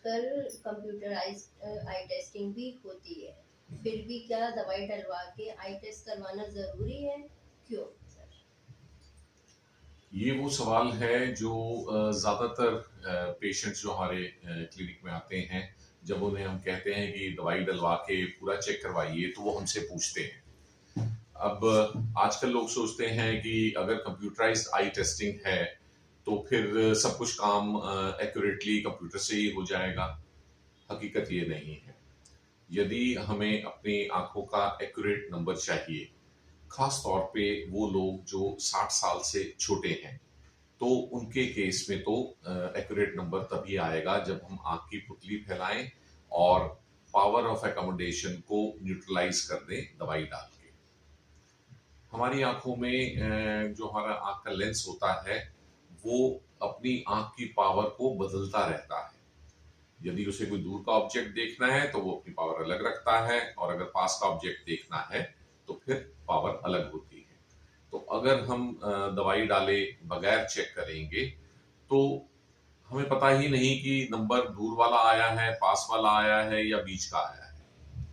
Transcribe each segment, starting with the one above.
आजकल कंप्यूटराइज्ड आई टेस्टिंग भी होती है, फिर भी क्या दवाई डलवा के आई टेस्ट करवाना ज़रूरी है? क्यों सर? ये वो सवाल है जो ज़्यादातर पेशेंट्स जो हमारे क्लिनिक में आते हैं, जब उन्हें हम कहते हैं कि दवाई डलवा के पूरा चेक करवाइए, तो वो हमसे पूछते हैं। अब आजकल लोग सोचते हैं कि अगर कंप्यूटराइज्ड आई टेस्टिंग है, तो फिर सब कुछ काम एक्यूरेटली कंप्यूटर से ही हो जाएगा। हकीकत ये नहीं है। यदि हमें अपनी आंखों का एक्यूरेट नंबर चाहिए, खास तौर पे वो लोग जो 60 साल से छोटे हैं, तो उनके केस में तो एक्यूरेट नंबर तभी आएगा जब हम आंख की पुतली फैलाएं और पावर ऑफ एकोमोडेशन को न्यूट्रलाइज कर दें दवाई डाल के। हमारी आंखों में जो हमारा आंख का लेंस होता है, वो अपनी आंख की पावर को बदलता रहता है। यदि उसे कोई दूर का ऑब्जेक्ट देखना है तो वो अपनी पावर अलग रखता है, और अगर पास का ऑब्जेक्ट देखना है तो फिर पावर अलग होती है। तो अगर हम दवाई डाले बगैर चेक करेंगे, तो हमें पता ही नहीं कि नंबर दूर वाला आया है, पास वाला आया है या बीच का आया है।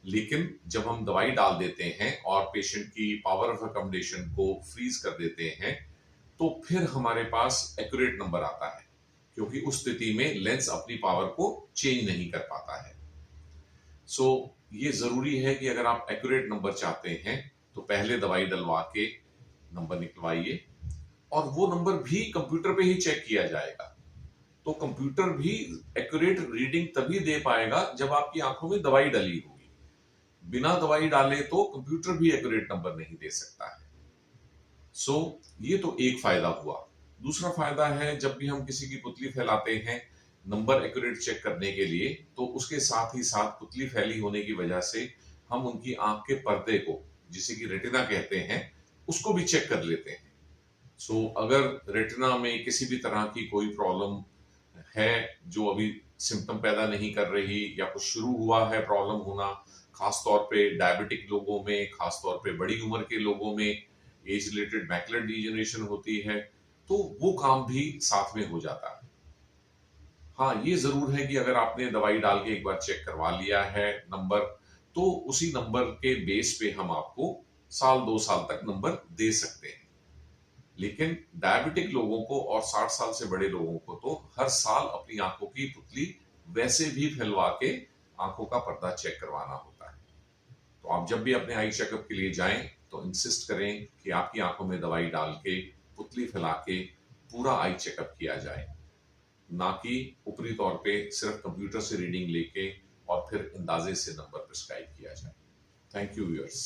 लेकिन जब हम दवाई डाल देते हैं और पेशेंट की पावर ऑफ अकोमोडेशन को फ्रीज कर देते हैं, तो फिर हमारे पास एक्यूरेट नंबर आता है, क्योंकि उस स्थिति में लेंस अपनी पावर को चेंज नहीं कर पाता है। सो ये जरूरी है कि अगर आप एक्यूरेट नंबर चाहते हैं, तो पहले दवाई डलवा के नंबर निकलवाइए, और वो नंबर भी कंप्यूटर पे ही चेक किया जाएगा। तो कंप्यूटर भी एक्यूरेट रीडिंग तभी दे पाएगा जब आपकी आंखों में दवाई डली होगी। बिना दवाई डाले तो कंप्यूटर भी एक्यूरेट नंबर नहीं दे सकता है। सो ये तो एक फायदा हुआ। दूसरा फायदा है, जब भी हम किसी की पुतली फैलाते हैं नंबर एक्यूरेट चेक करने के लिए, तो उसके साथ ही साथ पुतली फैली होने की वजह से हम उनकी आंख के पर्दे को, जिसे कि रेटिना कहते हैं, उसको भी चेक कर लेते हैं। सो अगर रेटिना में किसी भी तरह की कोई प्रॉब्लम है जो अभी सिम्टम पैदा नहीं कर रही, या कुछ शुरू हुआ है प्रॉब्लम होना, खास तौर पे डायबिटिक लोगों में, खास तौर पे बड़ी उम्र के लोगों में एज रिलेटेड मैकुलर डिजेनरेशन होती है, तो वो काम भी साथ में हो जाता है। हाँ, ये जरूर है कि अगर आपने दवाई डाल के एक बार चेक करवा लिया है नंबर, तो उसी नंबर के बेस पे हम आपको साल 2 साल तक नंबर दे सकते हैं। लेकिन डायबिटिक लोगों को और 60 साल से बड़े लोगों को तो हर साल अपनी आंखों की पुतली वैसे भी फैलवा के आंखों का पर्दा चेक करवाना होता है। तो आप जब भी अपने आई चेकअप के लिए जाएं, तो इंसिस्ट करें कि आपकी आंखों में दवाई डाल के पुतली फैला के पूरा आई चेकअप किया जाए, ना कि ऊपरी तौर पे सिर्फ कंप्यूटर से रीडिंग लेके और फिर अंदाजे से नंबर प्रिस्क्राइब किया जाए। Thank you viewers.